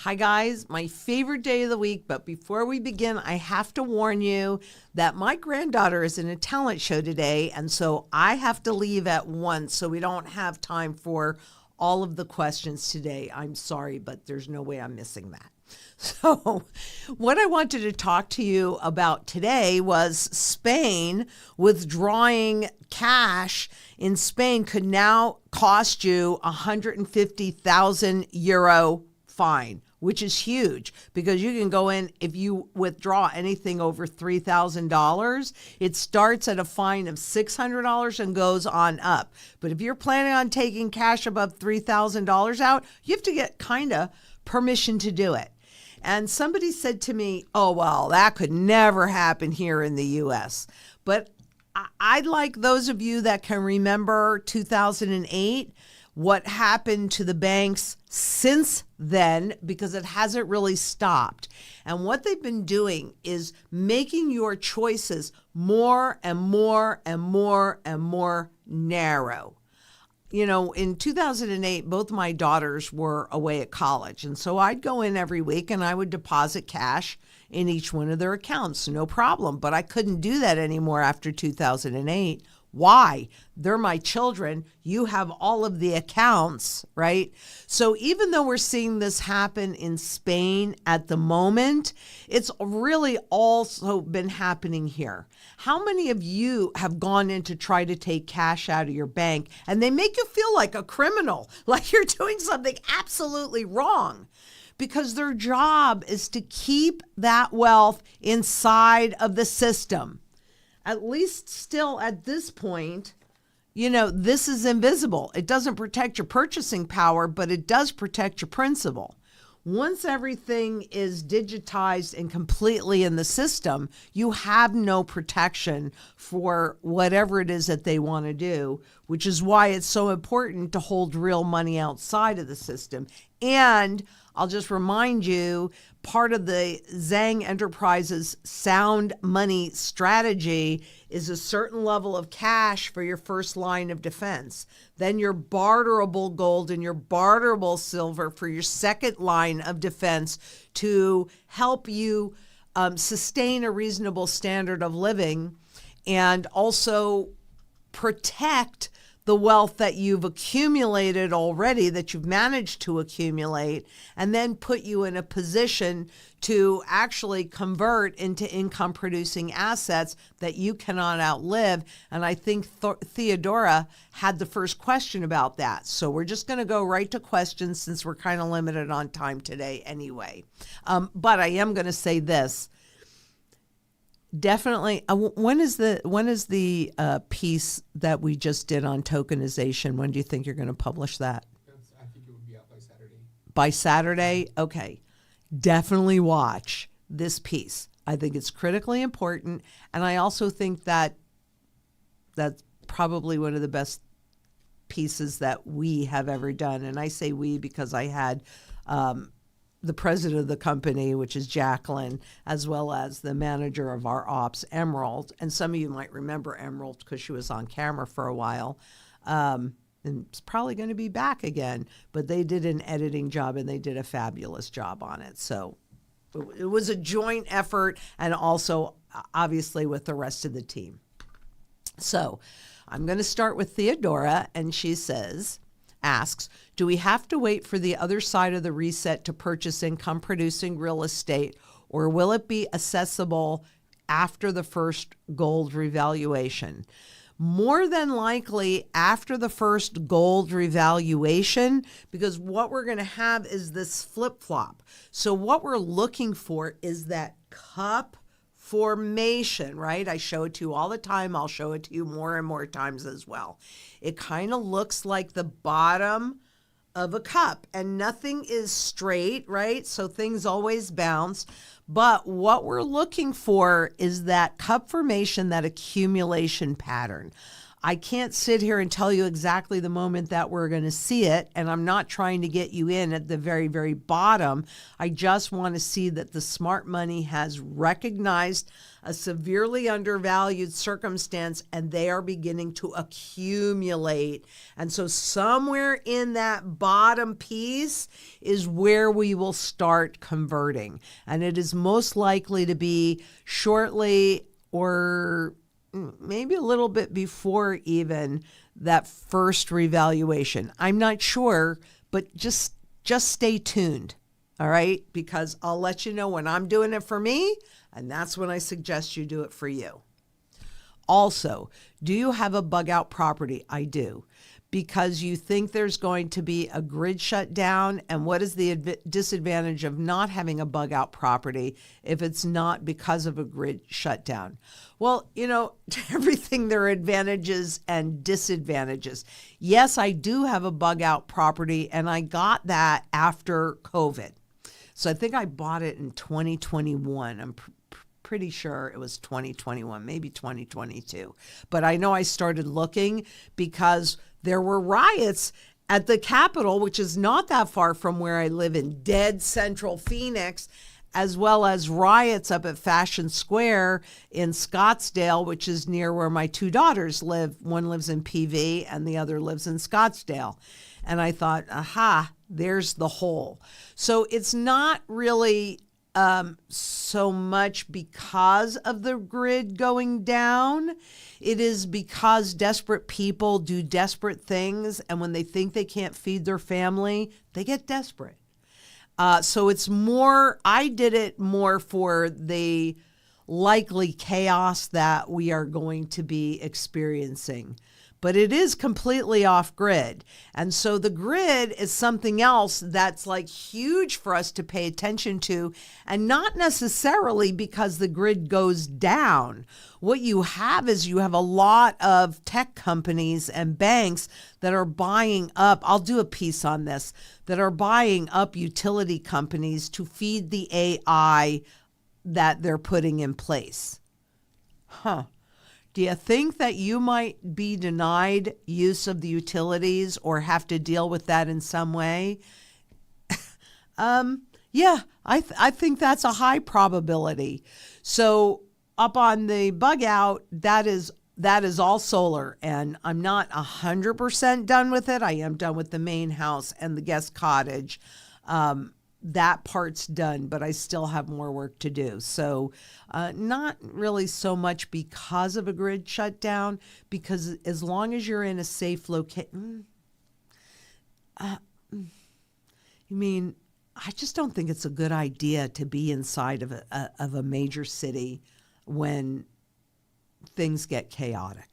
Hi guys, my favorite day of the week, but before we begin, I have to warn you that my granddaughter is in a talent show today, and so I have to leave at 1, so we don't have time for all of the questions today. I'm sorry, but there's no way I'm missing that. So what I wanted to talk to you about today was Spain. Withdrawing cash in Spain could now cost you €150,000 fine, which is huge because you can go in, if you withdraw anything over $3,000, it starts at a fine of $600 and goes on up. But if you're planning on taking cash above $3,000 out, you have to get kind of permission to do it. And somebody said to me, oh, well, that could never happen here in the U.S. But I'd like those of you that can remember 2008, what happened to the banks since then, because it hasn't really stopped. And what they've been doing is making your choices more and more and more and more narrow. You know, in 2008, both my daughters were away at college. And so I'd go in every week and I would deposit cash in each one of their accounts. No problem. But I couldn't do that anymore after 2008. Why? They're my children. You have all of the accounts, right? So even though we're seeing this happen in Spain at the moment, it's really also been happening here. How many of you have gone in to try to take cash out of your bank and they make you feel like a criminal, like you're doing something absolutely wrong? Because their job is to keep that wealth inside of the system. At least still at this point, you know, this is invisible. It doesn't protect your purchasing power, but it does protect your principal. Once everything is digitized and completely in the system, you have no protection for whatever it is that they want to do, which is why it's so important to hold real money outside of the system. And I'll just remind you, part of the Zang Enterprises sound money strategy is a certain level of cash for your first line of defense. Then your barterable gold and your barterable silver for your second line of defense to help you sustain a reasonable standard of living and also protect the wealth that you've accumulated already, that you've managed to accumulate, and then put you in a position to actually convert into income producing assets that you cannot outlive. And I think Theodora had the first question about that. So we're just going to go right to questions since we're kind of limited on time today anyway. But I am going to say this. Definitely. When is the piece that we just did on tokenization? When do you think you're going to publish that? I think it would be out by Saturday. By Saturday? Okay. Definitely watch this piece. I think it's critically important. And I also think that that's probably one of the best pieces that we have ever done. And I say we because I had the president of the company, which is Jacqueline, as well as the manager of our ops, Emerald. And some of you might remember Emerald because she was on camera for a while. And it's probably going to be back again. But they did an editing job and they did a fabulous job on it. So it was a joint effort and also obviously with the rest of the team. So I'm going to start with Theodora, and she asks, do we have to wait for the other side of the reset to purchase income producing real estate, or will it be accessible after the first gold revaluation? More than likely after the first gold revaluation, because what we're going to have is this flip-flop. So what we're looking for is that cup formation, right? I show it to you all the time. I'll show it to you more and more times as well. It kind of looks like the bottom of a cup and nothing is straight, right? So things always bounce. But what we're looking for is that cup formation, that accumulation pattern. I can't sit here and tell you exactly the moment that we're going to see it, and I'm not trying to get you in at the very, very bottom. I just want to see that the smart money has recognized a severely undervalued circumstance, and they are beginning to accumulate. And so somewhere in that bottom piece is where we will start converting. And it is most likely to be shortly, or maybe a little bit before even that first revaluation. I'm not sure, but just stay tuned. All right? Because I'll let you know when I'm doing it for me, and that's when I suggest you do it for you. Also, do you have a bug out property? I do. Because you think there's going to be a grid shutdown, and what is the disadvantage of not having a bug out property if it's not because of a grid shutdown? Well, to everything there are advantages and disadvantages. Yes, I do have a bug out property, and I got that after COVID. So I think I bought it in 2021. I'm pretty sure it was 2021, maybe 2022. But I know I started looking because there were riots at the Capitol, which is not that far from where I live in dead central Phoenix, as well as riots up at Fashion Square in Scottsdale, which is near where my two daughters live. One lives in PV and the other lives in Scottsdale. And I thought, aha, there's the hole. So it's not really so much because of the grid going down. It is because desperate people do desperate things, and when they think they can't feed their family, they get desperate. So it's more, I did it more for the likely chaos that we are going to be experiencing. But it is completely off grid. And so the grid is something else that's like huge for us to pay attention to, and not necessarily because the grid goes down. What you have is you have a lot of tech companies and banks that are buying up, I'll do a piece on this, that are buying up utility companies to feed the AI that they're putting in place. Do you think that you might be denied use of the utilities or have to deal with that in some way? Yeah, I think that's a high probability. So up on the bug out, that is all solar, and I'm not 100% done with it. I am done with the main house and the guest cottage. That part's done, but I still have more work to do. So not really so much because of a grid shutdown, because as long as you're in a safe location, I just don't think it's a good idea to be inside of a major city when things get chaotic.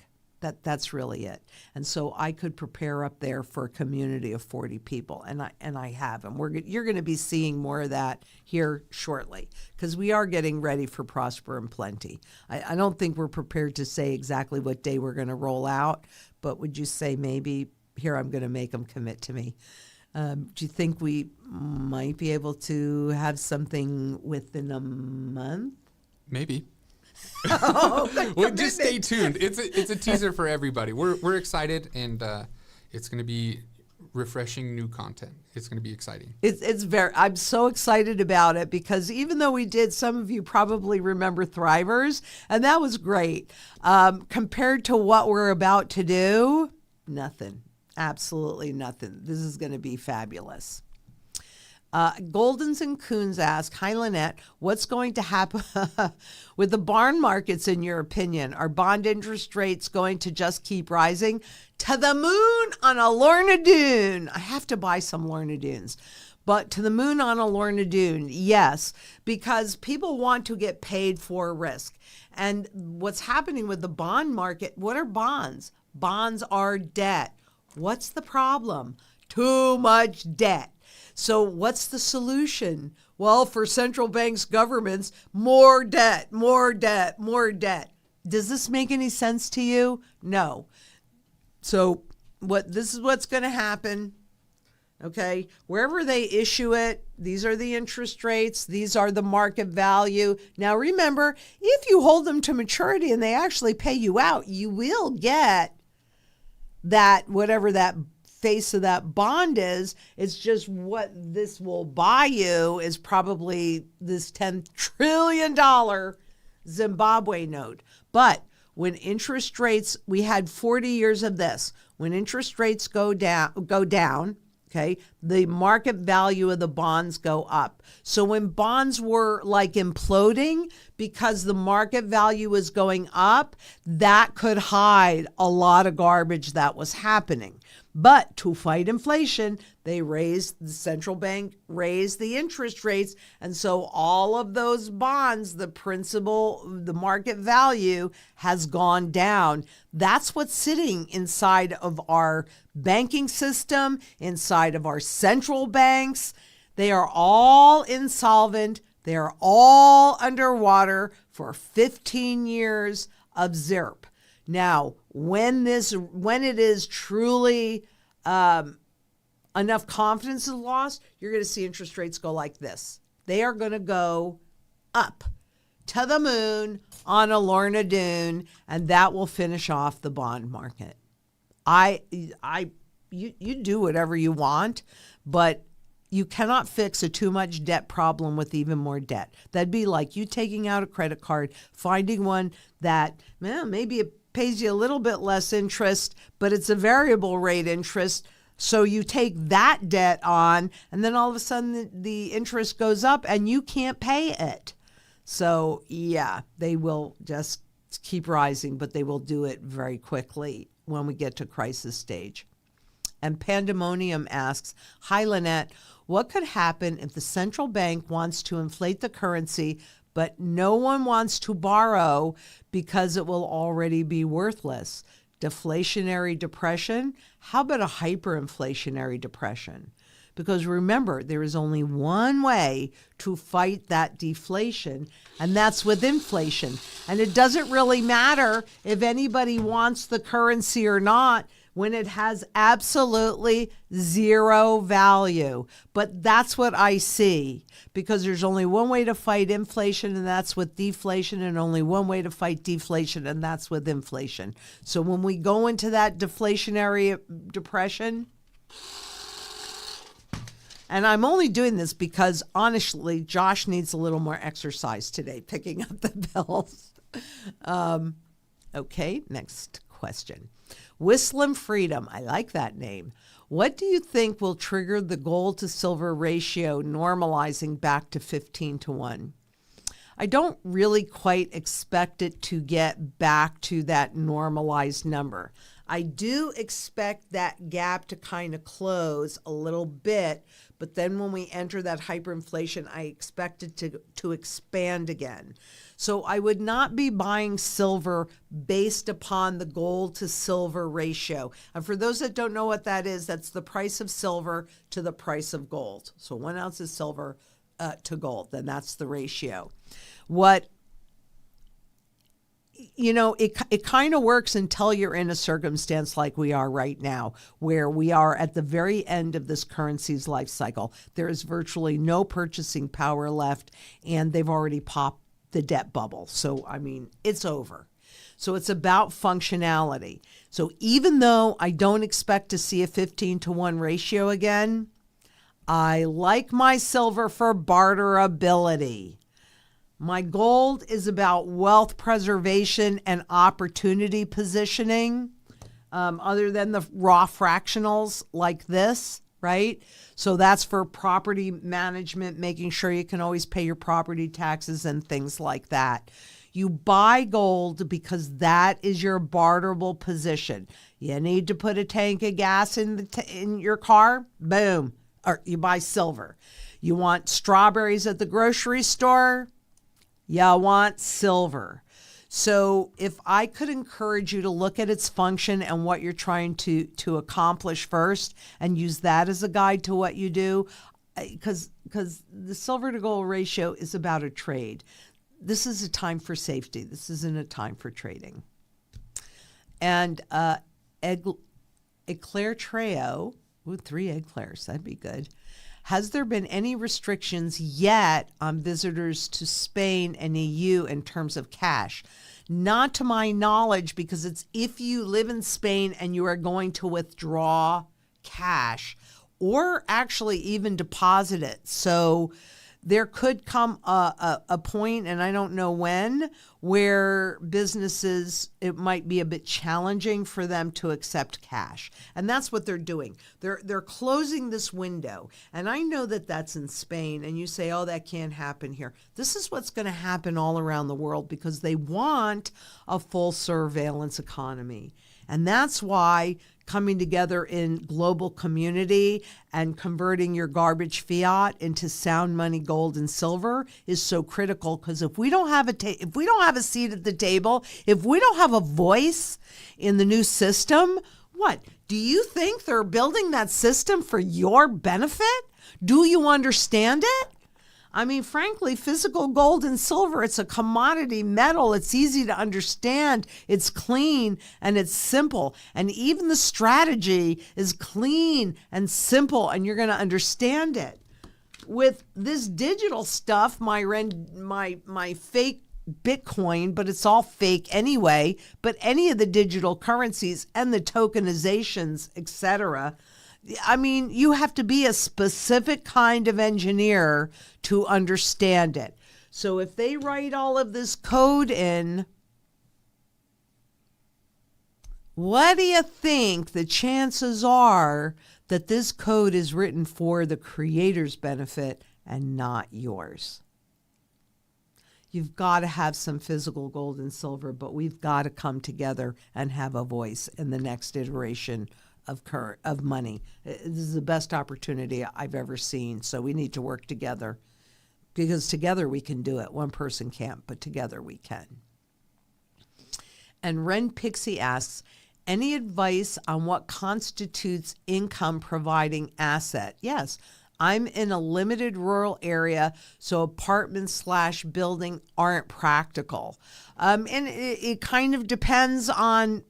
That's really it. And so I could prepare up there for a community of 40 people, and I have. And you're going to be seeing more of that here shortly, because we are getting ready for Prosper and Plenty. I don't think we're prepared to say exactly what day we're going to roll out, but would you say maybe, here I'm going to make them commit to me. Do you think we might be able to have something within a month? Maybe. Well, just stay tuned. It's a teaser for everybody. We're excited, and it's going to be refreshing new content. It's going to be exciting. I'm so excited about it, because even though we did, some of you probably remember Thrivers, and that was great. Compared to what we're about to do, nothing. Absolutely nothing. This is going to be fabulous. Goldens and Coons ask, hi, Lynette, what's going to happen with the bond markets in your opinion? Are bond interest rates going to just keep rising? To the moon on a Lorna Doone. I have to buy some Lorna Doones. But to the moon on a Lorna Doone, yes, because people want to get paid for risk. And what's happening with the bond market, what are bonds? Bonds are debt. What's the problem? Too much debt. So what's the solution? Well, for central banks, governments, more debt, more debt, more debt. Does this make any sense to you? No. So this is what's going to happen. Okay, wherever they issue it, these are the interest rates, these are the market value. Now remember, if you hold them to maturity and they actually pay you out, you will get that whatever that face of that bond is. It's just what this will buy you is probably this $10 trillion Zimbabwe note. But when interest rates, we had 40 years of this. When interest rates go down, okay, the market value of the bonds go up. So when bonds were like imploding because the market value was going up, that could hide a lot of garbage that was happening. But to fight inflation, the central bank raised the interest rates. And so all of those bonds, the principal, the market value has gone down. That's what's sitting inside of our banking system, inside of our central banks. They are all insolvent. They are all underwater for 15 years of ZIRP. Now, when it is truly enough confidence is lost, you're going to see interest rates go like this. They are going to go up to the moon on a Lorna Doone, and that will finish off the bond market. You do whatever you want, but you cannot fix a too much debt problem with even more debt. That'd be like you taking out a credit card, finding one that maybe it pays you a little bit less interest, but it's a variable rate interest. So you take that debt on, and then all of a sudden the interest goes up and you can't pay it. So yeah, they will just keep rising, but they will do it very quickly when we get to crisis stage. And Pandemonium asks, hi, Lynette, what could happen if the central bank wants to inflate the currency, but no one wants to borrow because it will already be worthless? Deflationary depression? How about a hyperinflationary depression? Because remember, there is only one way to fight that deflation, and that's with inflation. And it doesn't really matter if anybody wants the currency or not when it has absolutely zero value. But that's what I see, because there's only one way to fight inflation, and that's with deflation, and only one way to fight deflation, and that's with inflation. So when we go into that deflationary depression, and I'm only doing this because, honestly, Josh needs a little more exercise today, picking up the bills. Okay, next question. Whistling Freedom, I like that name. What do you think will trigger the gold to silver ratio normalizing back to 15-1? I don't really quite expect it to get back to that normalized number. I do expect that gap to kind of close a little bit, but then when we enter that hyperinflation, I expect it to expand again. So I would not be buying silver based upon the gold to silver ratio. And for those that don't know what that is, that's the price of silver to the price of gold. So 1 ounce of silver to gold, then that's the ratio. It kind of works until you're in a circumstance like we are right now, where we are at the very end of this currency's life cycle. There is virtually no purchasing power left, and they've already popped the debt bubble. So, I mean, it's over. So it's about functionality. So even though I don't expect to see a 15-1 ratio again, I like my silver for barterability. My gold is about wealth preservation and opportunity positioning, other than the raw fractionals like this, right? So that's for property management, making sure you can always pay your property taxes and things like that. You buy gold because that is your barterable position. You need to put a tank of gas in your car? Boom. Or you buy silver. You want strawberries at the grocery store? You want silver. So if I could encourage you to look at its function and what you're trying to accomplish first and use that as a guide to what you do, because the silver to gold ratio is about a trade. This is a time for safety. This isn't a time for trading. And Eclair Treo, 3 eclairs, that'd be good. Has there been any restrictions yet on visitors to Spain and EU in terms of cash? Not to my knowledge, because it's if you live in Spain and you are going to withdraw cash or actually even deposit it. So there could come a point, and I don't know when, where businesses, it might be a bit challenging for them to accept cash. And that's what they're doing. They're closing this window. And I know that that's in Spain, and you say, oh, that can't happen here. This is what's going to happen all around the world because they want a full surveillance economy. And that's why coming together in global community and converting your garbage fiat into sound money, gold and silver is so critical. Because if we don't have if we don't have a seat at the table, if we don't have a voice in the new system, what do you think they're building that system for your benefit? Do you understand it? I mean, frankly, physical gold and silver, it's a commodity metal. It's easy to understand. It's clean and it's simple. And even the strategy is clean and simple, and you're going to understand it. With this digital stuff, my fake Bitcoin, but it's all fake anyway, but any of the digital currencies and the tokenizations, etc., I mean, you have to be a specific kind of engineer to understand it. So if they write all of this code in, what do you think the chances are that this code is written for the creator's benefit and not yours? You've got to have some physical gold and silver, but we've got to come together and have a voice in the next iteration of money. This is the best opportunity I've ever seen. So we need to work together, because together we can do it. One person can't, but together we can. And Ren Pixie asks, any advice on what constitutes income providing asset? Yes. I'm in a limited rural area, so apartments/building aren't practical. And it kind of depends on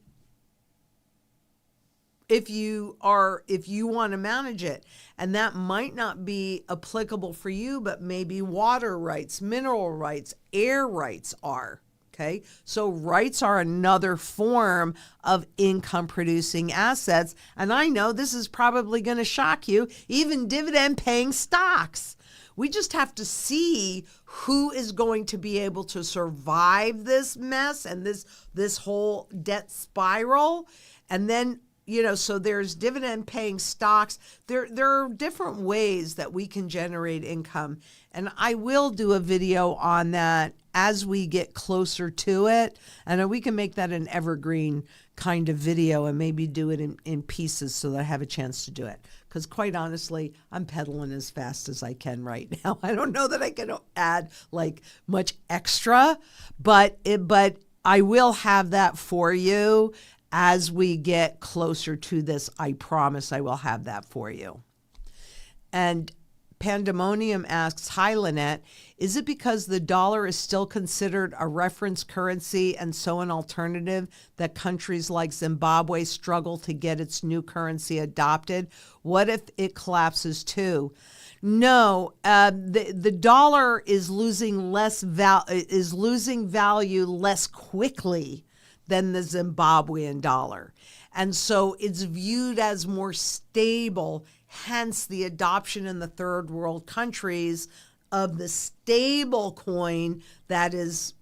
if you want to manage it. And that might not be applicable for you, but maybe water rights, mineral rights, air rights are. Okay, so rights are another form of income producing assets. And I know this is probably going to shock you, even dividend paying stocks. We just have to see who is going to be able to survive this mess and this whole debt spiral. And then, so there's dividend paying stocks. There are different ways that we can generate income. And I will do a video on that as we get closer to it. And we can make that an evergreen kind of video and maybe do it in pieces so that I have a chance to do it. Because quite honestly, I'm pedaling as fast as I can right now. I don't know that I can add like much extra, but I will have that for you as we get closer to this. I promise I will have that for you. And Pandemonium asks, hi, Lynette, is it because the dollar is still considered a reference currency and so an alternative that countries like Zimbabwe struggle to get its new currency adopted? What if it collapses too? No, the dollar is losing value less quickly than the Zimbabwean dollar. And so it's viewed as more stable, hence the adoption in the third world countries of the stable coin that is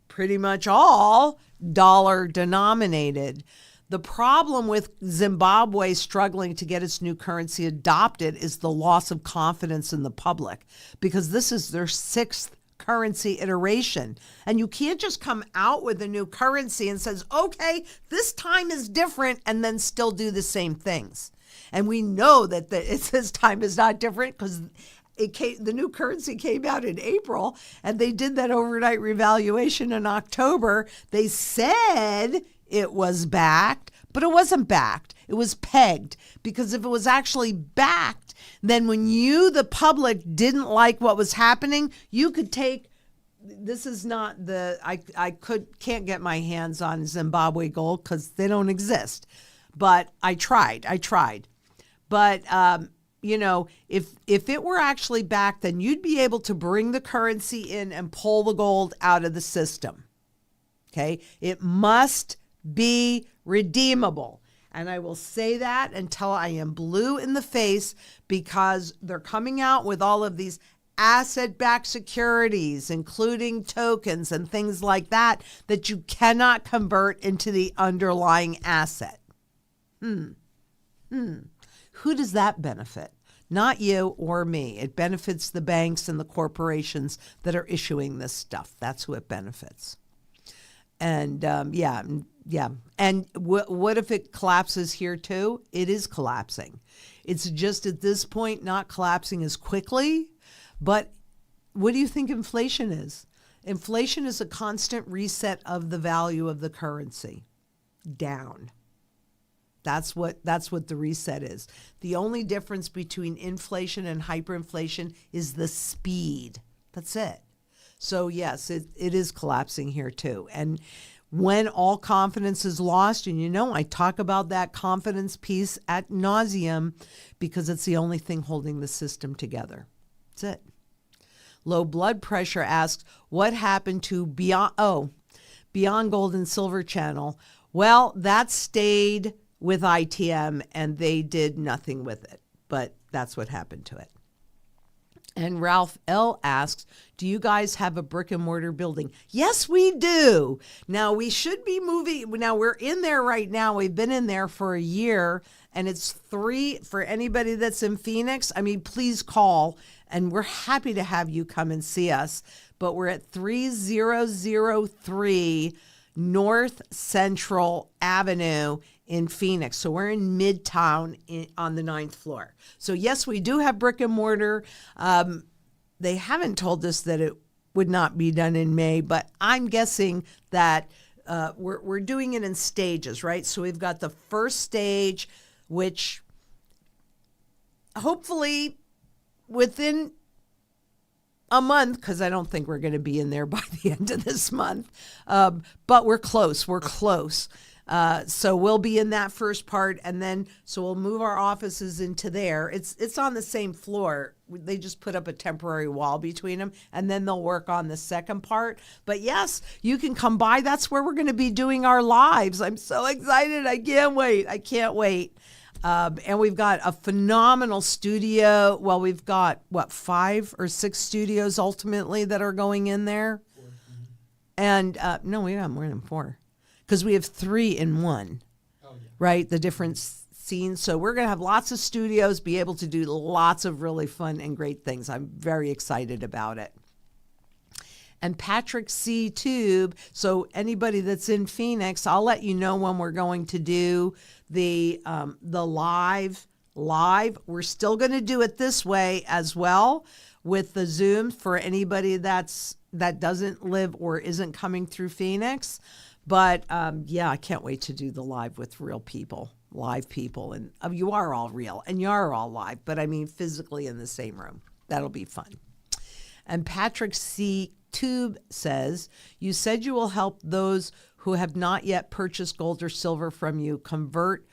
pretty much all dollar denominated. The problem with Zimbabwe struggling to get its new currency adopted is the loss of confidence in the public, because this is their sixth currency iteration. And you can't just come out with a new currency and says, okay, this time is different, and then still do the same things. And we know that this time is not different because the new currency came out in April, and they did that overnight revaluation in October. They said it was backed, but it wasn't backed. It was pegged, because if it was actually backed, then when you, the public, didn't like what was happening, you could take, this is not can't get my hands on Zimbabwe gold because they don't exist. But I tried. But, if it were actually backed, then you'd be able to bring the currency in and pull the gold out of the system. Okay, it must be redeemable. And I will say that until I am blue in the face, because they're coming out with all of these asset-backed securities, including tokens and things like that, that you cannot convert into the underlying asset. Who does that benefit? Not you or me. It benefits the banks and the corporations that are issuing this stuff. That's who it benefits. And yeah. And what if it collapses here too? It is collapsing. It's just at this point not collapsing as quickly. But what do you think inflation is? Inflation is a constant reset of the value of the currency down. That's what the reset is. The only difference between inflation and hyperinflation is the speed. That's it. So yes, it is collapsing here too. And when all confidence is lost, and I talk about that confidence piece ad nauseum because it's the only thing holding the system together. That's it. Low blood pressure asks, what happened to Beyond Gold and Silver Channel? Well, that stayed with ITM and they did nothing with it, but that's what happened to it. And Ralph L. asks, do you guys have a brick and mortar building? Yes, we do. Now, we should be moving. Now, we're in there right now. We've been in there for a year, and it's 3 for anybody that's in Phoenix. I mean, please call, and we're happy to have you come and see us. But we're at 3003 North Central Avenue in Phoenix. So we're in Midtown on the 9th floor. So yes, we do have brick and mortar. They haven't told us that it would not be done in May, but I'm guessing that we're doing it in stages, right? So we've got the first stage, which hopefully within a month, because I don't think we're going to be in there by the end of this month, but we're close. So we'll be in that first part, and then so we'll move our offices into there. It's on the same floor. They just put up a temporary wall between them, and then they'll work on the second part. But yes, you can come by. That's where we're going to be doing our lives. I'm so excited. I can't wait. And we've got a phenomenal studio. Well, we've got, 5 or 6 studios ultimately that are going in there? 4. And no, we got more than 4. Because we have 3 in 1, right? The different scenes. So we're going to have lots of studios, be able to do lots of really fun and great things. I'm very excited about it. And Patrick C. Tube, so anybody that's in Phoenix, I'll let you know when we're going to do the live. We're still going to do it this way as well with the Zoom for anybody that doesn't live or isn't coming through Phoenix. But I can't wait to do the live with live people. And you are all real and you are all live, but I mean physically in the same room. That'll be fun. And Patrick C. Tube says, you said you will help those who have not yet purchased gold or silver from you convert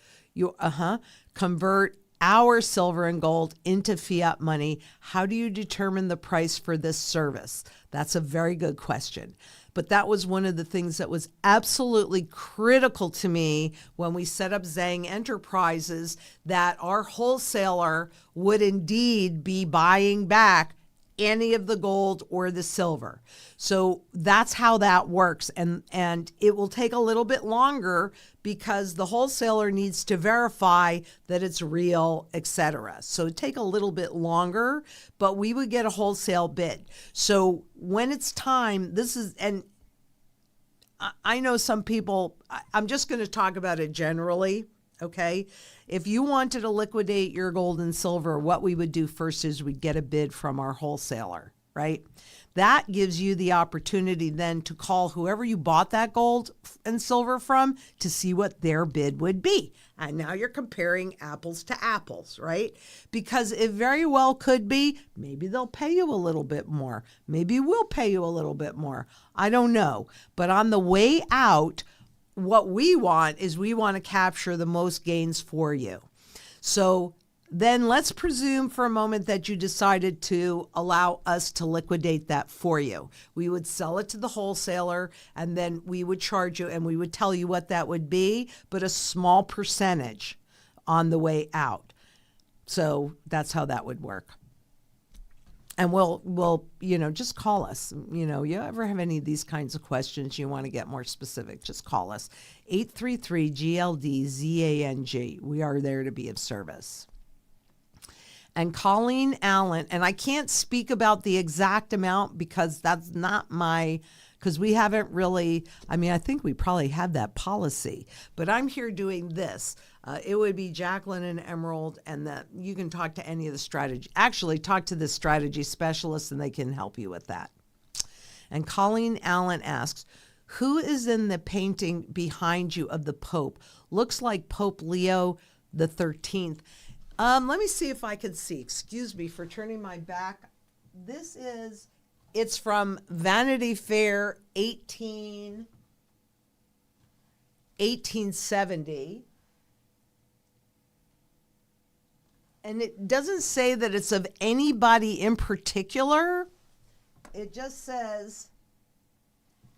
our silver and gold into fiat money. How do you determine the price for this service? That's a very good question. But that was one of the things that was absolutely critical to me when we set up Zang Enterprises, that our wholesaler would indeed be buying back any of the gold or the silver. So that's how that works. And it will take a little bit longer because the wholesaler needs to verify that it's real, etc. So it'd take a little bit longer, but we would get a wholesale bid. So when it's time, and I know some people, I'm just going to talk about it generally, okay? If you wanted to liquidate your gold and silver, what we would do first is we'd get a bid from our wholesaler, right? That gives you the opportunity then to call whoever you bought that gold and silver from to see what their bid would be. And now you're comparing apples to apples, right? Because it very well could be, maybe they'll pay you a little bit more. Maybe we'll pay you a little bit more. I don't know. But on the way out, what we want is we want to capture the most gains for you. So then let's presume for a moment that you decided to allow us to liquidate that for you. We would sell it to the wholesaler, and then we would charge you, and we would tell you what that would be, but a small percentage on the way out. So that's how that would work. And we'll just call us. You ever have any of these kinds of questions, you want to get more specific, just call us. 833-GLD-ZANG. We are there to be of service. And Colleen Allen, and I can't speak about the exact amount because that's not because we haven't really, I think we probably have that policy, but I'm here doing this. It would be Jacqueline and Emerald, and that you can talk to any of the strategy. Actually, talk to the strategy specialists, and they can help you with that. And Colleen Allen asks, who is in the painting behind you of the Pope? Looks like Pope Leo the 13th. Let me see if I can see. Excuse me for turning my back. It's from Vanity Fair 1870. And it doesn't say that it's of anybody in particular. It just says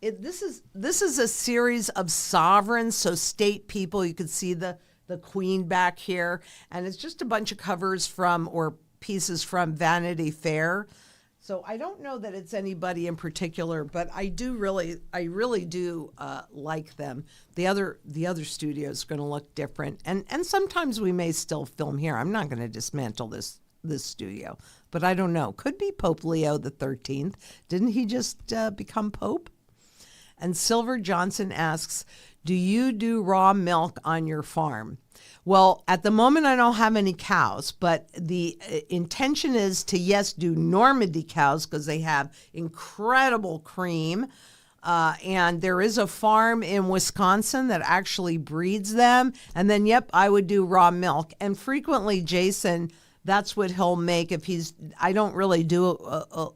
this is a series of sovereigns, so state people. You can see the Queen back here, and it's just a bunch of covers or pieces from Vanity Fair. So I don't know that it's anybody in particular, but I really do like them. The other studio is going to look different, and sometimes we may still film here. I'm not going to dismantle this studio, but I don't know. Could be Pope Leo the 13th. Didn't he just become Pope? And Silver Johnson asks, do you do raw milk on your farm? Well, at the moment, I don't have any cows, but the intention is to, yes, do Normandy cows because they have incredible cream. And there is a farm in Wisconsin that actually breeds them. And then, yep, I would do raw milk. And frequently, Jason, that's what he'll make I don't really do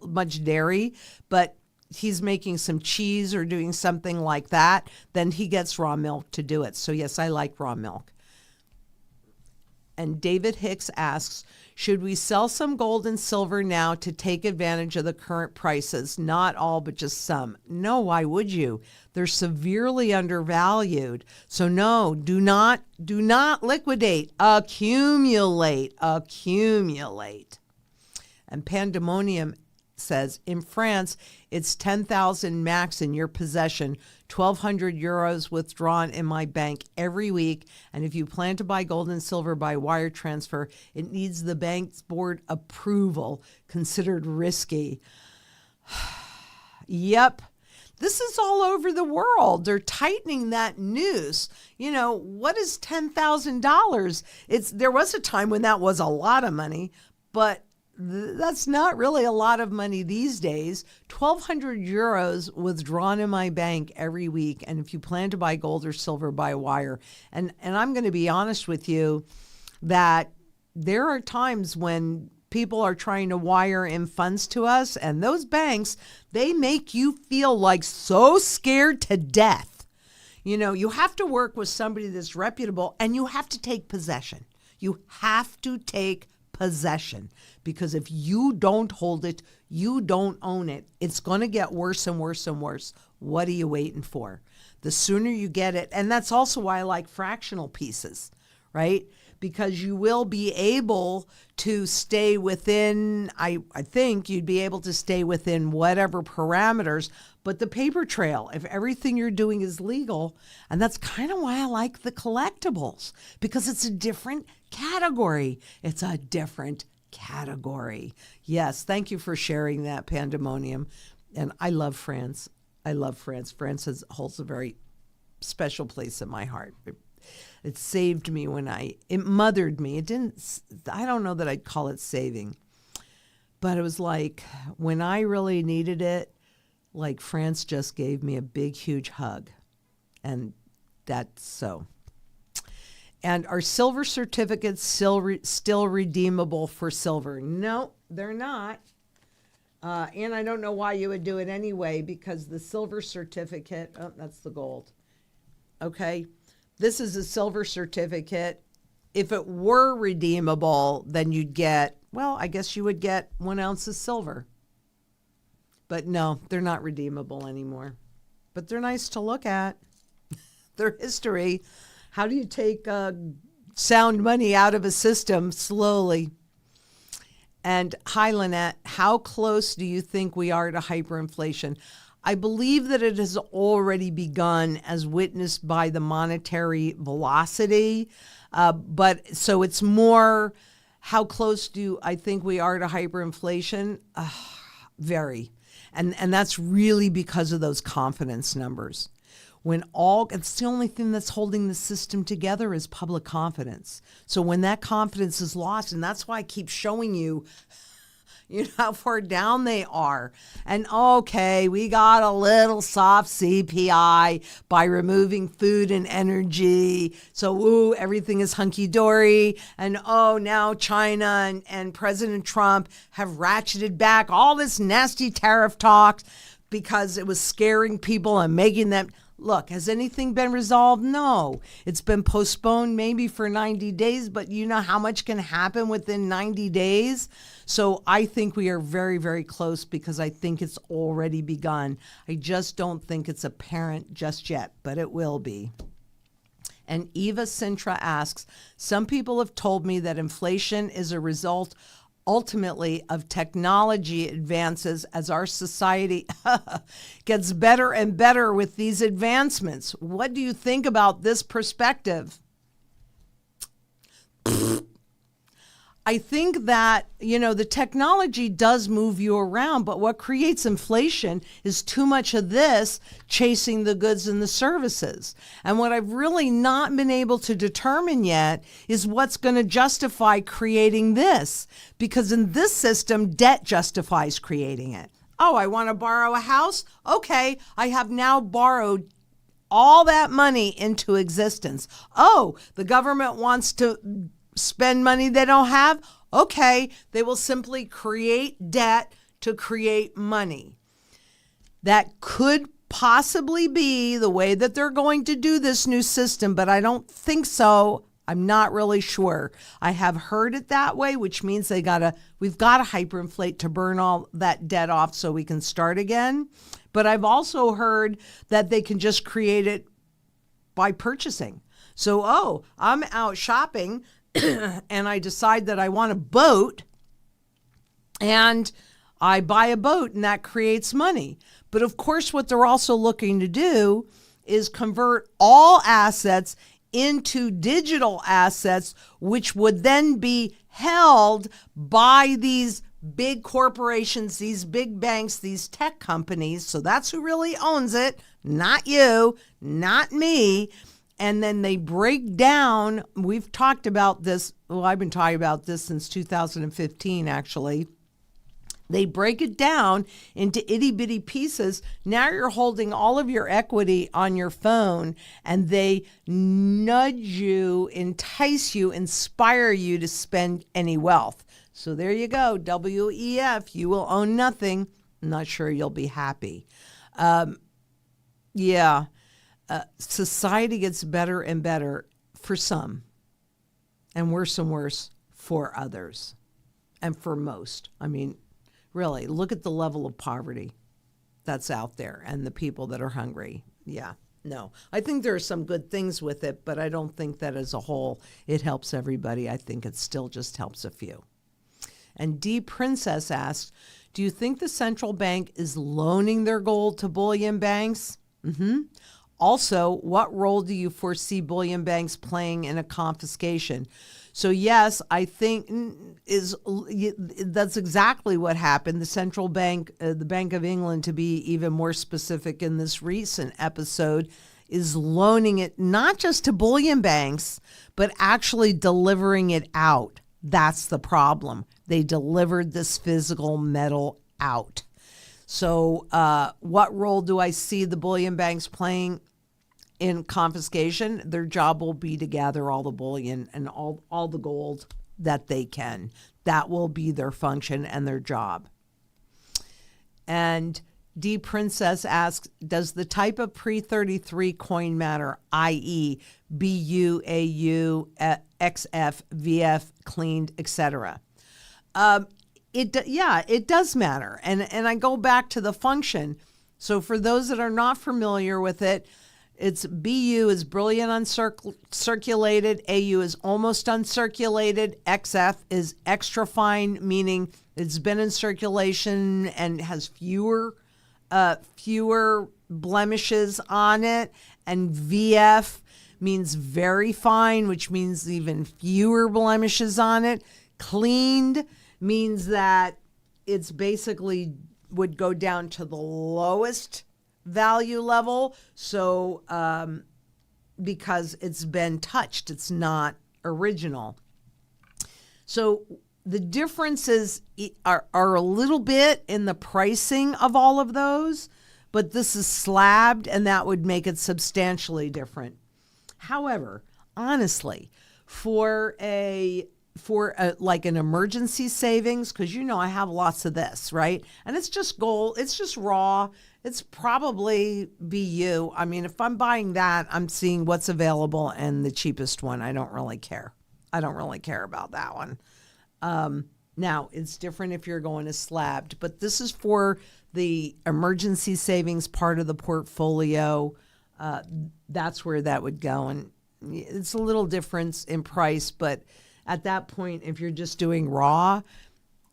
much dairy, but he's making some cheese or doing something like that, then he gets raw milk to do it. So yes, I like raw milk. And David Hicks asks, should we sell some gold and silver now to take advantage of the current prices? Not all, but just some. No, why would you? They're severely undervalued. So no, do not liquidate. Accumulate. And Pandemonium says, in France, it's 10,000 max in your possession, 1,200 euros withdrawn in my bank every week. And if you plan to buy gold and silver by wire transfer, it needs the bank's board approval, considered risky. Yep. This is all over the world. They're tightening that noose. What is $10,000? There was a time when that was a lot of money, but that's not really a lot of money these days. 1,200 euros withdrawn in my bank every week. And if you plan to buy gold or silver by wire, and I'm going to be honest with you that there are times when people are trying to wire in funds to us, and those banks, they make you feel like so scared to death. You have to work with somebody that's reputable, and you have to take possession. You have to take possession, because if you don't hold it, you don't own it. It's going to get worse and worse and worse. What are you waiting for? The sooner you get it, and that's also why I like fractional pieces, right? Because you will be able to stay within, I think you'd be able to stay within whatever parameters, but the paper trail, if everything you're doing is legal, and that's kind of why I like the collectibles, because it's a different category. It's a different category. Yes, thank you for sharing that, Pandemonium. And I love France. I love France. France holds a very special place in my heart. It saved me it mothered me. I don't know that I'd call it saving, but it was like when I really needed it, like France just gave me a big, huge hug. And that's so. And are silver certificates still redeemable for silver? No, they're not. And I don't know why you would do it anyway, because the silver certificate, that's the gold. Okay. This is a silver certificate, if it were redeemable, then you'd get, well, I guess you would get 1 ounce of silver. But no, they're not redeemable anymore. But they're nice to look at. Their history. How do you take sound money out of a system slowly? And hi, Lynette, how close do you think we are to hyperinflation? I believe that it has already begun, as witnessed by the monetary velocity. But so it's more, how close do I think we are to hyperinflation? Very. And that's really because of those confidence numbers. It's the only thing that's holding the system together is public confidence. So when that confidence is lost, and that's why I keep showing you, how far down they are. And okay, we got a little soft CPI by removing food and energy. So, everything is hunky-dory. And now China and President Trump have ratcheted back all this nasty tariff talk because it was scaring people and making them... Look, has anything been resolved? No. It's been postponed maybe for 90 days, but you know how much can happen within 90 days? So I think we are very, very close because I think it's already begun. I just don't think it's apparent just yet, but it will be. And Eva Sintra asks, some people have told me that inflation is a result ultimately of technology advances as our society gets better and better with these advancements. What do you think about this perspective? I think that, the technology does move you around, but what creates inflation is too much of this chasing the goods and the services. And what I've really not been able to determine yet is what's going to justify creating this. Because in this system, debt justifies creating it. Oh, I want to borrow a house? Okay, I have now borrowed all that money into existence. Oh, the government wants to spend money they don't have? Okay, they will simply create debt to create money. That could possibly be the way that they're going to do this new system, but I don't think so. I'm not really sure. I have heard it that way, which means we've got to hyperinflate to burn all that debt off so we can start again. But I've also heard that they can just create it by purchasing. So, I'm out shopping and I decide that I want a boat and I buy a boat and that creates money. But of course, what they're also looking to do is convert all assets into digital assets, which would then be held by these big corporations, these big banks, these tech companies. So that's who really owns it, not you, not me. And then they break down, we've talked about this, I've been talking about this since 2015, actually. They break it down into itty bitty pieces. Now you're holding all of your equity on your phone and they nudge you, entice you, inspire you to spend any wealth. So there you go, WEF, you will own nothing. I'm not sure you'll be happy. Society gets better and better for some and worse for others and for most. I mean, really, look at the level of poverty that's out there and the people that are hungry. Yeah, no. I think there are some good things with it, but I don't think that as a whole it helps everybody. I think it still just helps a few. And D. Princess asks, do you think the central bank is loaning their gold to bullion banks? Also, what role do you foresee bullion banks playing in a confiscation? So yes, I think that's exactly what happened. The central bank, the Bank of England, to be even more specific in this recent episode, is loaning it not just to bullion banks, but actually delivering it out. That's the problem. They delivered this physical metal out. So what role do I see the bullion banks playing in confiscation? Their job will be to gather all the bullion and all the gold that they can. That will be their function and their job. And D. Princess asks, does the type of pre-33 coin matter, i.e. BUAU XF, VF, cleaned, etc. It does matter. And I go back to the function. So for those that are not familiar with it, it's BU is brilliant uncirculated, AU is almost uncirculated, XF is extra fine, meaning it's been in circulation and has fewer blemishes on it, and VF means very fine, which means even fewer blemishes on it. Cleaned means that it's basically would go down to the lowest value level. So because it's been touched, it's not original. So the differences are a little bit in the pricing of all of those, but this is slabbed, and that would make it substantially different. However, honestly, for like an emergency savings, because I have lots of this, right? And it's just gold, it's just raw. It's probably BU. I mean, if I'm buying that, I'm seeing what's available and the cheapest one. I don't really care. I don't really care about that one. Now, it's different if you're going to slabbed, but this is for the emergency savings part of the portfolio. That's where that would go. And it's a little difference in price, but at that point, if you're just doing raw,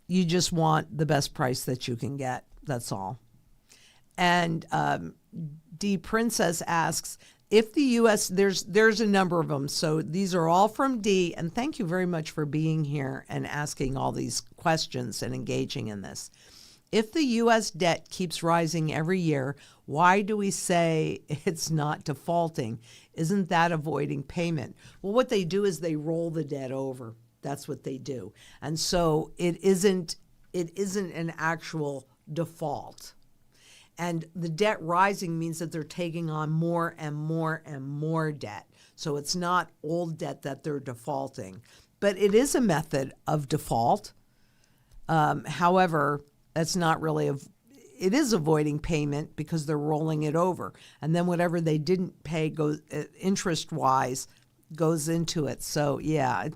you just want the best price that you can get. That's all. And D Princess asks, if the U.S., there's a number of them. So these are all from D, and thank you very much for being here and asking all these questions and engaging in this. If the U.S. debt keeps rising every year, why do we say it's not defaulting? Isn't that avoiding payment? Well, what they do is they roll the debt over. That's what they do. And so it isn't an actual default. And the debt rising means that they're taking on more and more and more debt. So it's not old debt that they're defaulting. But it is a method of default. However, that's not really it is avoiding payment because they're rolling it over. And then whatever they didn't pay goes interest-wise goes into it. So yeah,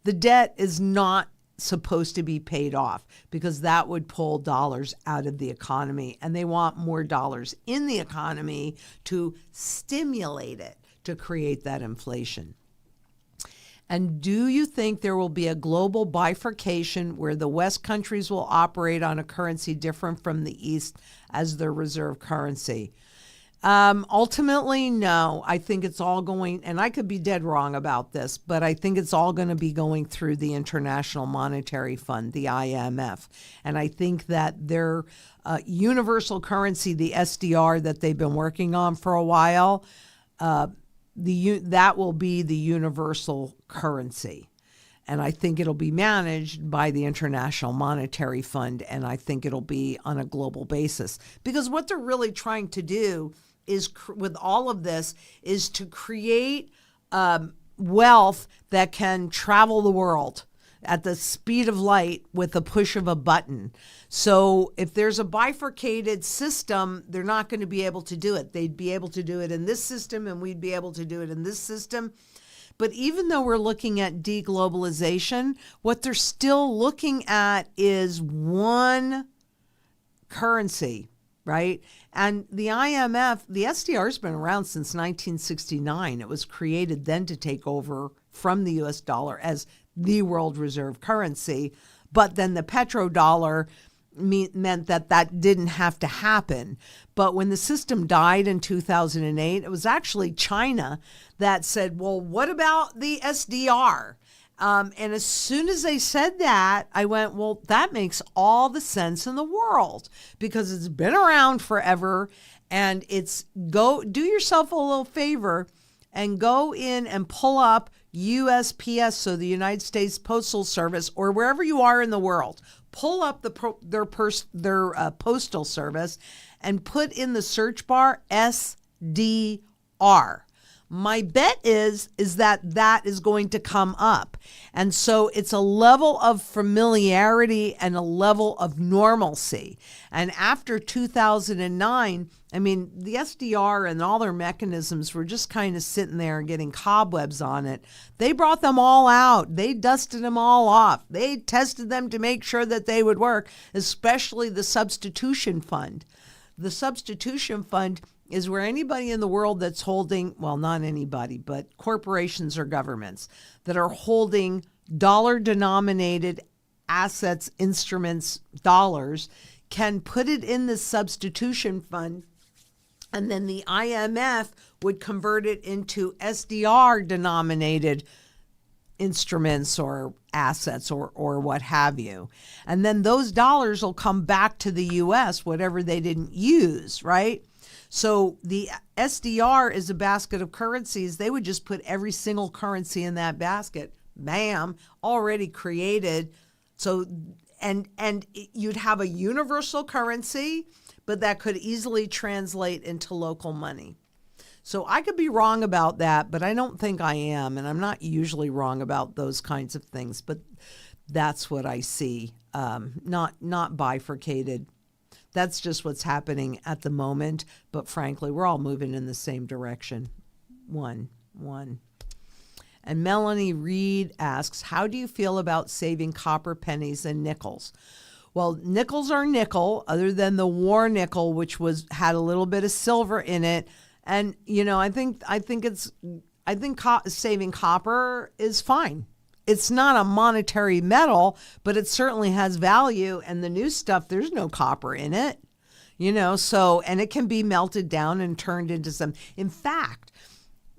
the debt is not supposed to be paid off because that would pull dollars out of the economy, and they want more dollars in the economy to stimulate it, to create that inflation. And do you think there will be a global bifurcation where the West countries will operate on a currency different from the East as their reserve currency? Ultimately, no. I think it's all going, and I could be dead wrong about this, but I think it's all going to be going through the International Monetary Fund, the IMF. And I think that their universal currency, the SDR that they've been working on for a while, that will be the universal currency. And I think it'll be managed by the International Monetary Fund, and I think it'll be on a global basis. Because what they're really trying to do is, with all of this, is to create wealth that can travel the world at the speed of light with the push of a button. So if there's a bifurcated system, they're not going to be able to do it. They'd be able to do it in this system, and we'd be able to do it in this system. But even though we're looking at deglobalization, what they're still looking at is one currency, right? And the IMF, the SDR has been around since 1969. It was created then to take over from the US dollar as the world reserve currency. But then the petrodollar meant that didn't have to happen. But when the system died in 2008, it was actually China that said, well, what about the SDR? And as soon as they said that, I went, well, that makes all the sense in the world because it's been around forever. And do yourself a little favor and go in and pull up USPS, so the United States Postal Service, or wherever you are in the world. Pull up their postal service and put in the search bar SDR. My bet is that that is going to come up. And so it's a level of familiarity and a level of normalcy. And after 2009, I mean, the SDR and all their mechanisms were just kind of sitting there and getting cobwebs on it. They brought them all out. They dusted them all off. They tested them to make sure that they would work, especially the substitution fund. The substitution fund is where anybody in the world that's holding, well, not anybody, but corporations or governments that are holding dollar-denominated assets, instruments, dollars, can put it in the substitution fund, and then the IMF would convert it into SDR-denominated instruments or assets or what have you. And then those dollars will come back to the U.S., whatever they didn't use, right? So the SDR is a basket of currencies. They would just put every single currency in that basket. Bam, already created. So, and you'd have a universal currency, but that could easily translate into local money. So I could be wrong about that, but I don't think I am. And I'm not usually wrong about those kinds of things, but that's what I see. Not bifurcated. That's just what's happening at the moment. But frankly, we're all moving in the same direction. One. And Melanie Reed asks, how do you feel about saving copper pennies and nickels? Well, nickels are nickel, other than the war nickel, which had a little bit of silver in it. And I think saving copper is fine. It's not a monetary metal, but it certainly has value. And the new stuff, there's no copper in it, so, and it can be melted down and turned into some. In fact,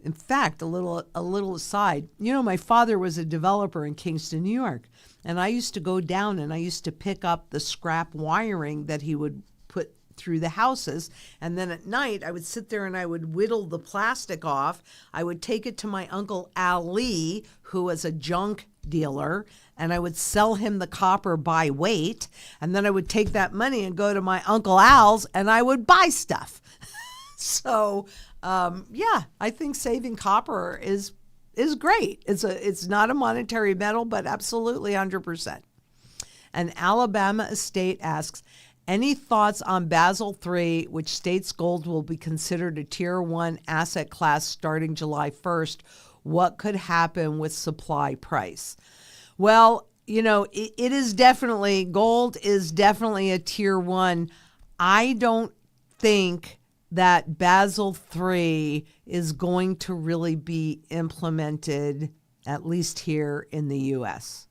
a little aside, my father was a developer in Kingston, New York, and I used to go down and I used to pick up the scrap wiring that he would put through the houses. And then at night I would sit there and I would whittle the plastic off. I would take it to my uncle Ali, who was a junk dealer, and I would sell him the copper by weight. And then I would take that money and go to my Uncle Al's and I would buy stuff. So, I think saving copper is great. It's not a monetary metal, but absolutely 100%. And Alabama Estate asks, any thoughts on Basel III, which states gold will be considered a Tier 1 asset class starting July 1st? What could happen with supply price? Well, it is definitely, gold is definitely a Tier 1. I don't think that Basel III is going to really be implemented, at least here in the U.S.,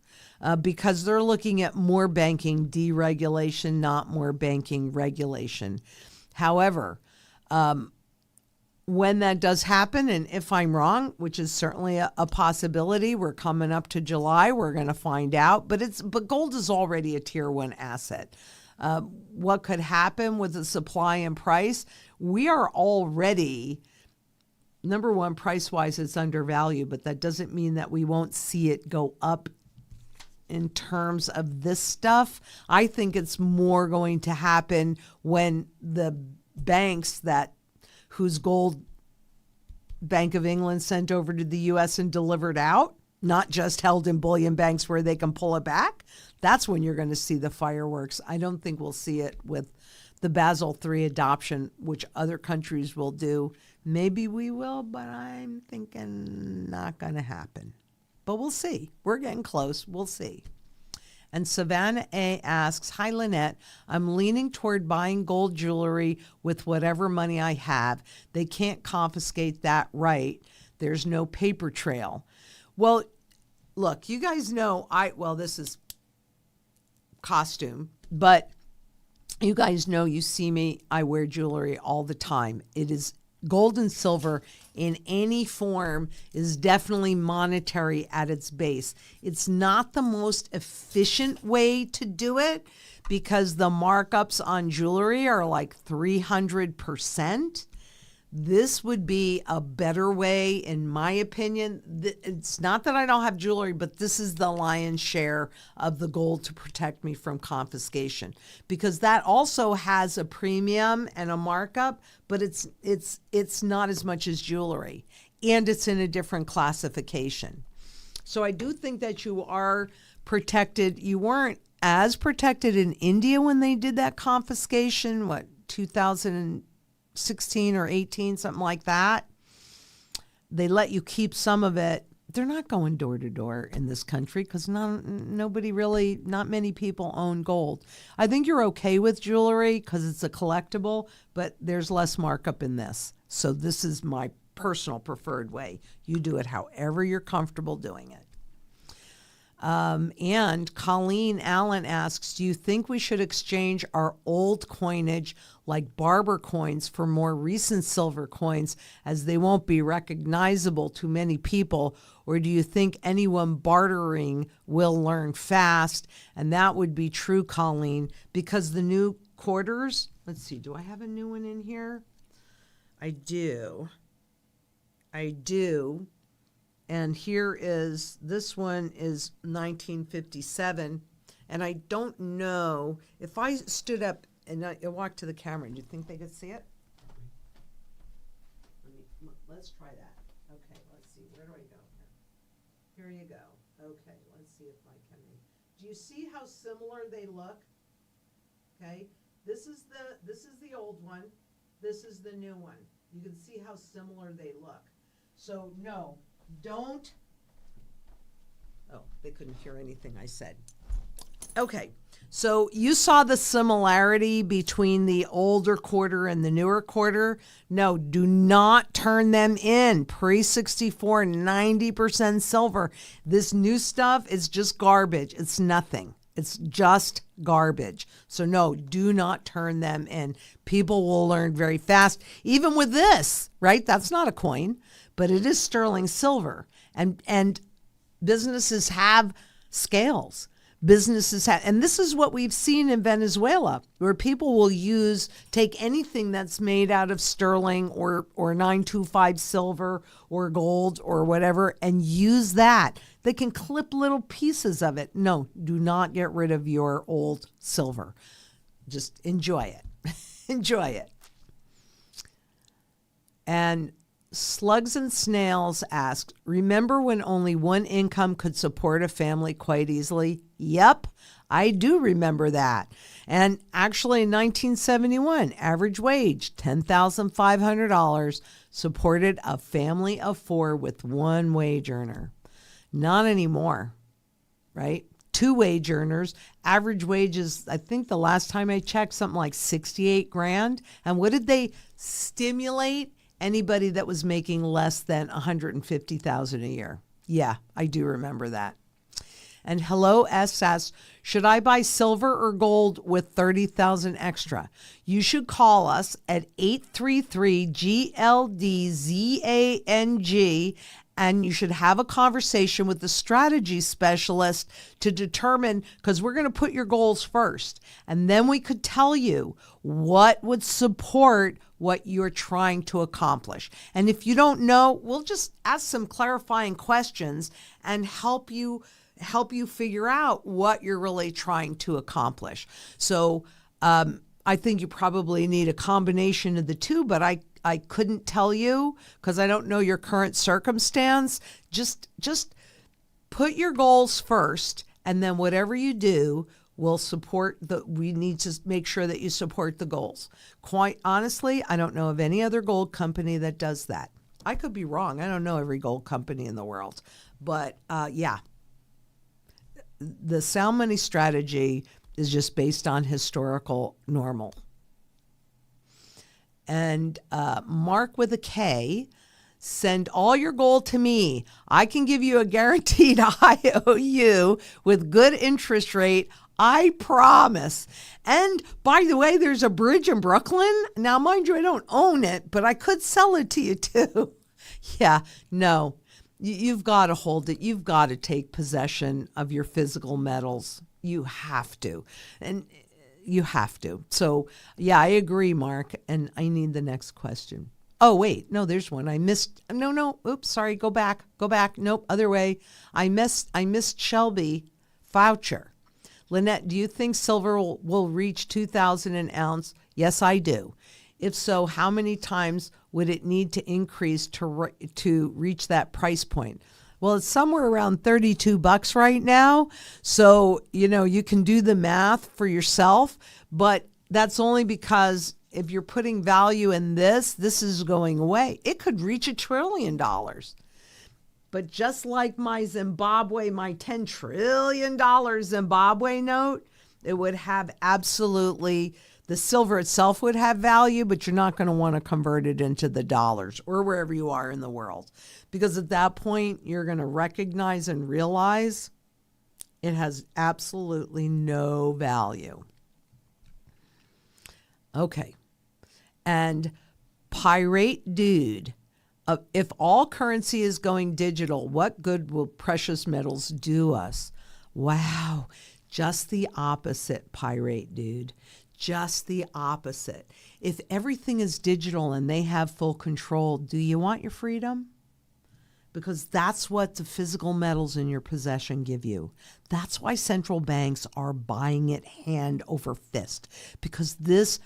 because they're looking at more banking deregulation, not more banking regulation. However, when that does happen, and if I'm wrong, which is certainly a possibility, we're coming up to July, we're going to find out. But gold is already a Tier 1 asset. What could happen with the supply and price? We are already, number one, price-wise, it's undervalued, but that doesn't mean that we won't see it go up in terms of this stuff. I think it's more going to happen when the banks whose gold Bank of England sent over to the U.S. and delivered out, not just held in bullion banks where they can pull it back. That's when you're going to see the fireworks. I don't think we'll see it with the Basel III adoption, which other countries will do. Maybe we will, but I'm thinking not going to happen. But we'll see. We're getting close. We'll see. And Savannah A. asks, hi, Lynette. I'm leaning toward buying gold jewelry with whatever money I have. They can't confiscate that, right? There's no paper trail. Well, look, you guys know this is costume, but you guys know, you see me, I wear jewelry all the time. It is gold and silver in any form is definitely monetary at its base. It's not the most efficient way to do it because the markups on jewelry are like 300%. This would be a better way, in my opinion. It's not that I don't have jewelry, but this is the lion's share of the gold to protect me from confiscation, because that also has a premium and a markup, but it's not as much as jewelry. and it's in a different classification. So I do think that you are protected. You weren't as protected in India when they did that confiscation, 2016 or 18, something like that. They let you keep some of it. They're not going door to door in this country because not many people own gold. I think you're okay with jewelry because it's a collectible, but there's less markup in this. So this is my personal preferred way. You do it however you're comfortable doing it. And Colleen Allen asks, do you think we should exchange our old coinage like barber coins for more recent silver coins as they won't be recognizable to many people? Or do you think anyone bartering will learn fast? And that would be true, Colleen, because the new quarters, let's see, do I have a new one in here? I do. And this one is 1957. And I don't know, if I stood up and I walked to the camera, do you think they could see it? Let's try that. Okay, let's see. Where do I go here? Here you go. Okay, let's see if I can. Do you see how similar they look? Okay, this is the old one. This is the new one. You can see how similar they look. So no. Don't. Oh, they couldn't hear anything I said. Okay, so you saw the similarity between the older quarter and the newer quarter. No, do not turn them in. Pre-64, 90% silver. This new stuff is just garbage. It's nothing. It's just garbage. So no, do not turn them in. People will learn very fast. Even with this, right? That's not a coin, but it is sterling silver. And businesses have scales. Businesses have, and this is what we've seen in Venezuela, where people will take anything that's made out of sterling or 925 silver or gold or whatever and use that. They can clip little pieces of it. No, do not get rid of your old silver. Just enjoy it. Enjoy it. And Slugs and Snails asks, remember when only one income could support a family quite easily? Yep, I do remember that. And actually in 1971, average wage, $10,500, supported a family of 4 with one wage earner. Not anymore, right? 2 wage earners. Average wage is, I think the last time I checked, something like 68 grand. And what did they stimulate? Anybody that was making less than $150,000 a year. Yeah, I do remember that. And Hello S asks, should I buy silver or gold with $30,000 extra? You should call us at 833-GLDZANG, and you should have a conversation with the strategy specialist to determine, because we're going to put your goals first, and then we could tell you what would support what you're trying to accomplish. And if you don't know, we'll just ask some clarifying questions and help you figure out what you're really trying to accomplish. So I think you probably need a combination of the two, but I couldn't tell you because I don't know your current circumstance. Just put your goals first, and then whatever you do will we need to make sure that you support the goals. Quite honestly, I don't know of any other gold company that does that. I could be wrong. I don't know every gold company in the world. But yeah, the sound money strategy is just based on historical normal. And Mark with a K, send all your gold to me. I can give you a guaranteed IOU with good interest rate. I promise. And by the way, there's a bridge in Brooklyn. Now, mind you, I don't own it, but I could sell it to you too. Yeah, no, you've got to hold it. You've got to take possession of your physical metals. You have to. And you have to. So, yeah, I agree, Mark. And I need the next question. Oh, wait. No, there's one. I missed. No. Oops, sorry. Go back. Nope, other way. I missed Shelby Foucher. Lynette, do you think silver will reach 2,000 an ounce? Yes, I do. If so, how many times would it need to increase to reach that price point? Well, it's somewhere around $32 right now. So, you can do the math for yourself, but that's only because if you're putting value in this is going away. It could reach $1 trillion. But just like my $10 trillion Zimbabwe note, it would have absolutely, the silver itself would have value, but you're not going to want to convert it into the dollars or wherever you are in the world. Because at that point, you're going to recognize and realize it has absolutely no value. Okay. And Pirate Dude, if all currency is going digital, what good will precious metals do us? Wow. Just the opposite, Pirate Dude. Just the opposite. If everything is digital and they have full control, do you want your freedom? Because that's what the physical metals in your possession give you. That's why central banks are buying it hand over fist, because this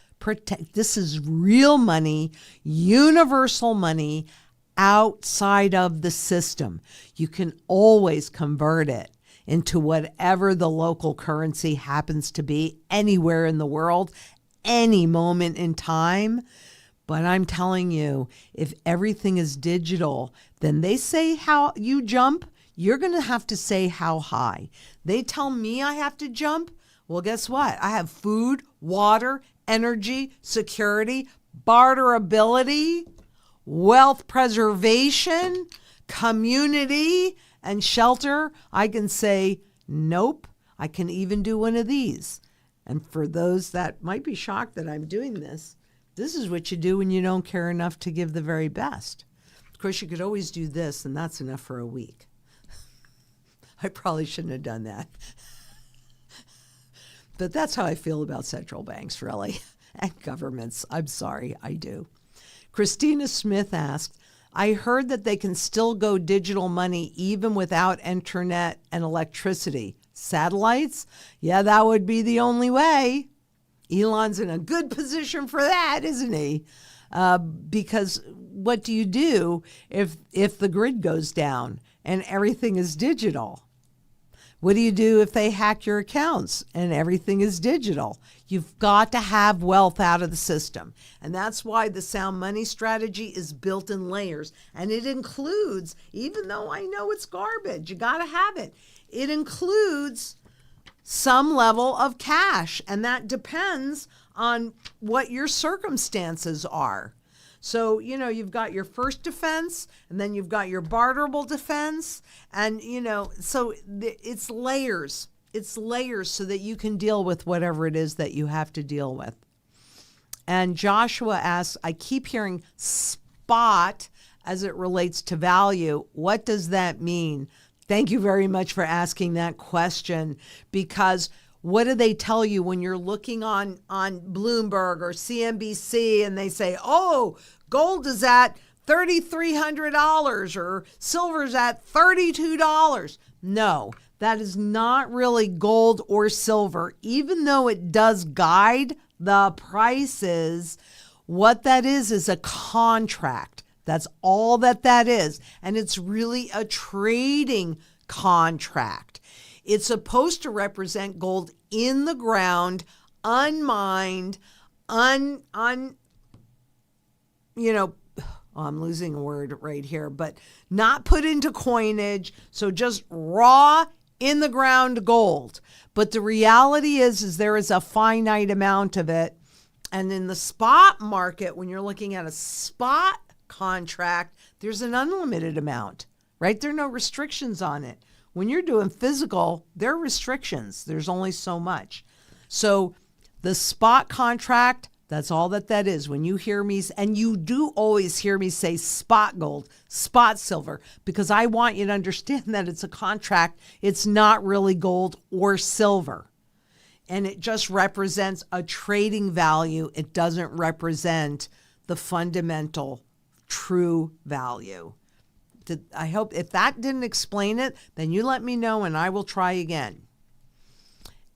is real money, universal money outside of the system. You can always convert it into whatever the local currency happens to be anywhere in the world, any moment in time. But I'm telling you, if everything is digital, then they say how you jump, you're going to have to say how high. They tell me I have to jump. Well, guess what? I have food, water, energy, security, barterability, wealth preservation, community, and shelter. I can say, nope. I can even do one of these. And for those that might be shocked that I'm doing this is what you do when you don't care enough to give the very best. Of course, you could always do this, and that's enough for a week. I probably shouldn't have done that. But that's how I feel about central banks, really, and governments. I'm sorry, I do. Christina Smith asked, I heard that they can still go digital money even without internet and electricity. Satellites? Yeah, that would be the only way. Elon's in a good position for that, isn't he? Because what do you do if the grid goes down and everything is digital? What do you do if they hack your accounts and everything is digital? You've got to have wealth out of the system. And that's why the sound money strategy is built in layers. And it includes, even though I know it's garbage, you got to have it. It includes some level of cash. And that depends on what your circumstances are. So, you've got your first defense, and then you've got your barterable defense. And, so it's layers. It's layers so that you can deal with whatever it is that you have to deal with. And Joshua asks, I keep hearing spot as it relates to value. What does that mean? Thank you very much for asking that question, because what do they tell you when you're looking on Bloomberg or CNBC and they say, oh, gold is at $3,300 or silver's at $32? No, that is not really gold or silver, even though it does guide the prices. What that is a contract. That's all that is. And it's really a trading contract. It's supposed to represent gold in the ground, unmined, I'm losing a word right here, but not put into coinage. So just raw in the ground gold. But the reality is there is a finite amount of it. And in the spot market, when you're looking at a spot contract, there's an unlimited amount, right? There are no restrictions on it. When you're doing physical, there are restrictions. There's only so much. So the spot contract, that's all that is. When you hear me, and you do always hear me say spot gold, spot silver, because I want you to understand that it's a contract. It's not really gold or silver. And it just represents a trading value. It doesn't represent the fundamental true value. I hope if that didn't explain it, then you let me know and I will try again.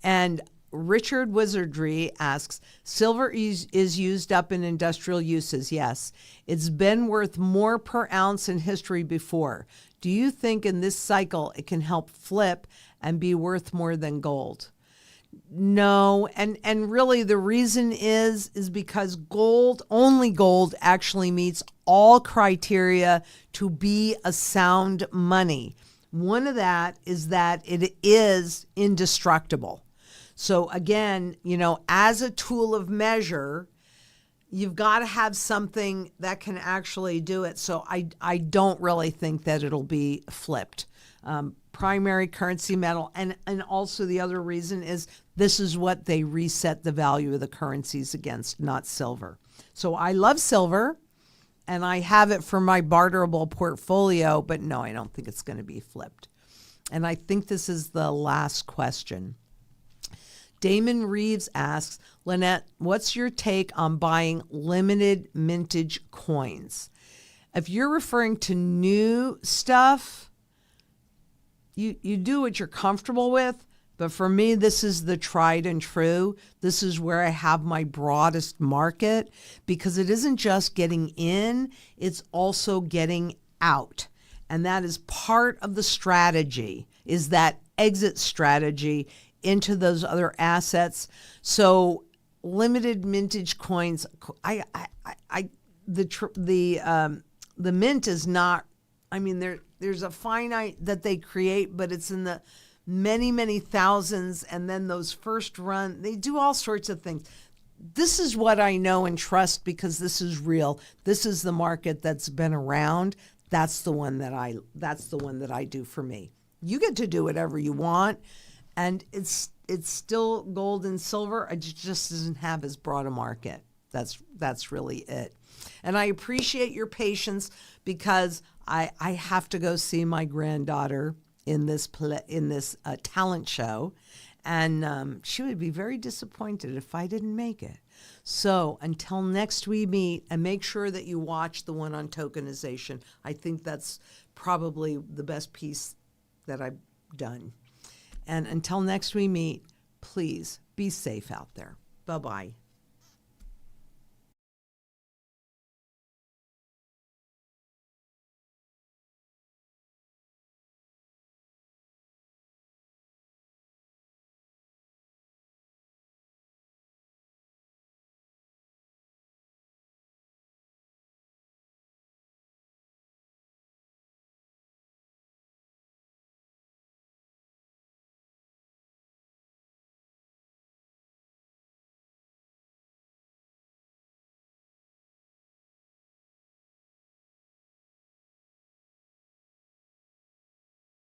And Richard Wizardry asks, silver is used up in industrial uses. Yes, it's been worth more per ounce in history before. Do you think in this cycle it can help flip and be worth more than gold? No, and really the reason is because only gold actually meets all criteria to be a sound money. One of that is that it is indestructible. So again, as a tool of measure, you've got to have something that can actually do it. So I don't really think that it'll be flipped. Primary currency metal, and also the other reason is this is what they reset the value of the currencies against, not silver. So I love silver, and I have it for my barterable portfolio, but no, I don't think it's going to be flipped. And I think this is the last question. Damon Reeves asks, Lynette, what's your take on buying limited mintage coins? If you're referring to new stuff, you do what you're comfortable with, but for me, this is the tried and true. This is where I have my broadest market, because it isn't just getting in, it's also getting out. And that is part of the strategy, is that exit strategy into those other assets. So limited mintage coins, the mint is not, there's a finite that they create, but it's in the many, many thousands. And then those first run, they do all sorts of things. This is what I know and trust because this is real. This is the market that's been around. That's the one that I do for me. You get to do whatever you want. And it's still gold and silver. It just doesn't have as broad a market. That's really it. And I appreciate your patience because I have to go see my granddaughter in this talent show, and she would be very disappointed if I didn't make it. So until next we meet, and make sure that you watch the one on tokenization. I think that's probably the best piece that I've done. And until next we meet, please be safe out there. Bye-bye.